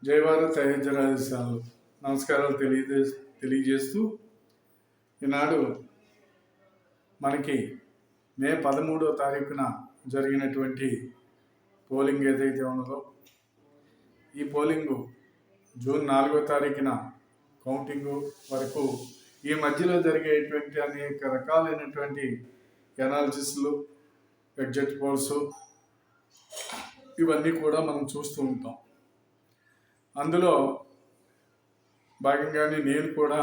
జై భారత్ అయోధ్య రాజస్థాన్లు నమస్కారాలు తెలియజేస్తూ ఈనాడు మనకి మే 13వ తారీఖున జరిగినటువంటి పోలింగ్ ఏదైతే ఉన్నదో ఈ పోలింగు జూన్ 4వ తారీఖున కౌంటింగు వరకు ఈ మధ్యలో జరిగేటువంటి అనేక రకాలైనటువంటి ఎనాలిసిస్లు ఎగ్జిట్ పోల్స్ ఇవన్నీ కూడా మనం చూస్తూ ఉంటాం. అందులో భాగంగానే నేను కూడా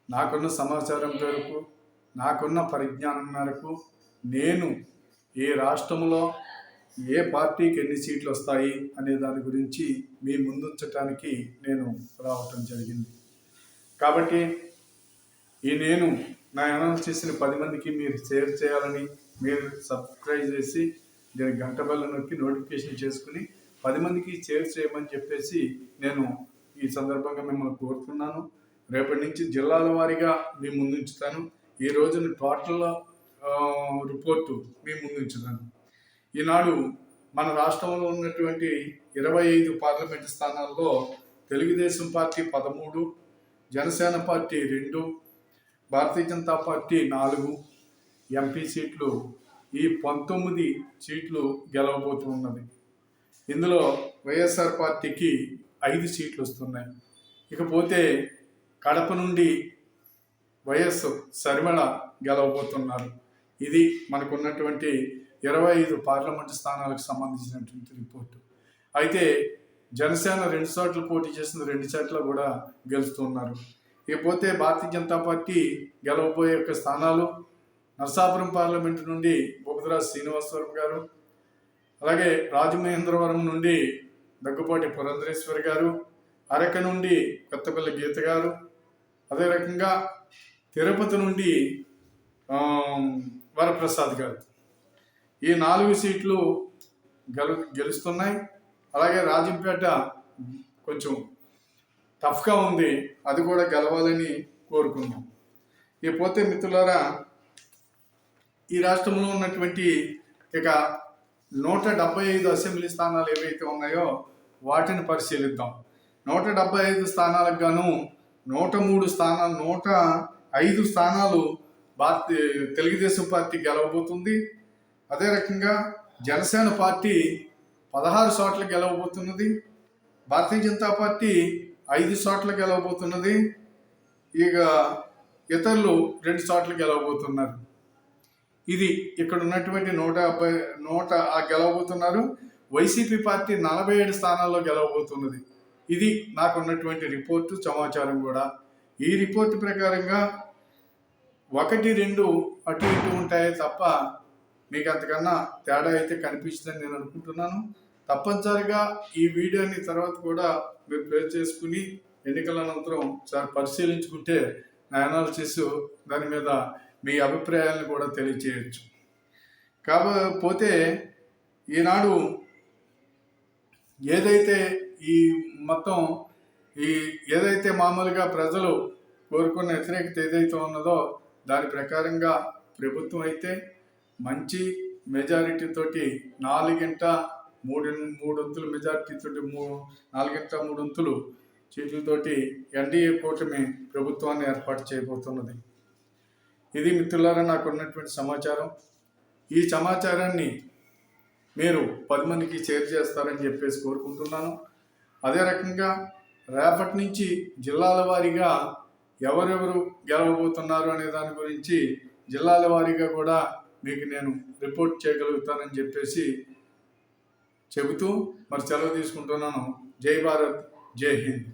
నాకున్న సమాచారం మేరకు నాకున్న పరిజ్ఞానం మేరకు నేను ఏ రాష్ట్రంలో ఏ పార్టీకి ఎన్ని సీట్లు వస్తాయి అనే దాని గురించి మీ ముందుంచడానికి నేను రావటం జరిగింది. కాబట్టి నేను నా అనాలిసిస్ని 10 మందికి మీరు షేర్ చేయాలని, మీరు సబ్స్క్రైబ్ చేసి దీని గంట బెల్ నొక్కి నోటిఫికేషన్ చేసుకుని 10 మందికి షేర్ చేయమని చెప్పేసి నేను ఈ సందర్భంగా మిమ్మల్ని కోరుతున్నాను. రేపటి నుంచి జిల్లాల వారీగా మీ ముందుంచుతాను. ఈ రోజున టోటల్ రిపోర్టు మీ ముందుంచుతాను. ఈనాడు మన రాష్ట్రంలో ఉన్నటువంటి 25 పార్లమెంటు స్థానాల్లో Telugu Desam party 13, Janasena party 2, Bharatiya Janata party 4 MP సీట్లు, ఈ 19 సీట్లు గెలవబోతున్నది. ఇందులో వైఎస్ఆర్ పార్టీకి 5 సీట్లు వస్తున్నాయి. ఇకపోతే కడప నుండి వైఎస్ షర్మిల గెలవబోతున్నారు. ఇది మనకున్నటువంటి 25 పార్లమెంటు స్థానాలకు సంబంధించినటువంటి రిపోర్టు. అయితే జనసేన 2 చోట్ల పోటీ చేసిన 2 చోట్ల కూడా గెలుస్తున్నారు. ఇకపోతే భారతీయ జనతా పార్టీ గెలవబోయే యొక్క స్థానాలు నరసాపురం పార్లమెంటు నుండి బొగదరాజు శ్రీనివాసవరం గారు, అలాగే రాజమహేంద్రవరం నుండి దగ్గుపాటి పురంధరేశ్వరి గారు, అరక నుండి కొత్తపల్లి గీత గారు, అదే రకంగా తిరుపతి నుండి వరప్రసాద్ గారు. ఈ 4 సీట్లు గెలుస్తున్నాయి. అలాగే రాజంపేట కొంచెం టఫ్గా ఉంది, అది కూడా గెలవాలని కోరుకున్నాం. ఇకపోతే మిత్రులారా, ఈ రాష్ట్రంలో ఉన్నటువంటి ఇక 175 అసెంబ్లీ స్థానాలు ఏవైతే ఉన్నాయో వాటిని పరిశీలిద్దాం. 175 స్థానాలకు గాను 105 స్థానాలు తెలుగుదేశం పార్టీ గెలవబోతుంది. అదే రకంగా జనసేన పార్టీ 16 చోట్ల గెలవబోతున్నది. భారతీయ జనతా పార్టీ 5 చోట్ల గెలవబోతున్నది. ఇక ఇతరులు 2 చోట్ల గెలవబోతున్నారు. ఇది ఇక్కడ ఉన్నటువంటి 150 గెలవబోతున్నారు. వైసీపీ పార్టీ 47 స్థానాల్లో గెలవబోతున్నది. ఇది నాకున్నటువంటి రిపోర్టు సమాచారం కూడా. ఈ రిపోర్టు ప్రకారంగా 1-2 అటు ఇటు ఉంటాయే తప్ప మీకు అంతకన్నా తేడా అయితే కనిపిస్తుందని నేను అనుకుంటున్నాను. తప్పనిసరిగా ఈ వీడియోని తర్వాత కూడా మీరు ప్లే చేసుకుని ఎన్నికల అనంతరం సార్ పరిశీలించుకుంటే నా అనాలిసిస్ దాని మీద మీ అభిప్రాయాలను కూడా తెలియచేయచ్చు. కాకపోతే ఈనాడు ఏదైతే ఏదైతే మామూలుగా ప్రజలు కోరుకున్న వ్యతిరేకత ఏదైతే ఉన్నదో దాని ప్రకారంగా ప్రభుత్వం అయితే మంచి మెజారిటీతోటి 4-3 మెజారిటీతోటి 4-3 సీట్లతోటి ఎన్డీఏ కూటమి ప్రభుత్వాన్ని ఏర్పాటు చేయబోతున్నది. ఇది మిత్రులారా నాకు ఉన్నటువంటి సమాచారం. ఈ సమాచారాన్ని మీరు 10 మందికి షేర్ చేస్తారని చెప్పేసి కోరుకుంటున్నాను. అదే రకంగా రేపటి నుంచి జిల్లాల వారీగా ఎవరెవరు గెలవబోతున్నారు అనే దాని గురించి జిల్లాల వారీగా కూడా మీకు నేను రిపోర్ట్ చేయగలుగుతానని చెప్పేసి చెబుతూ మరి సెలవు తీసుకుంటున్నాను. జై భారత్, జై హింద్.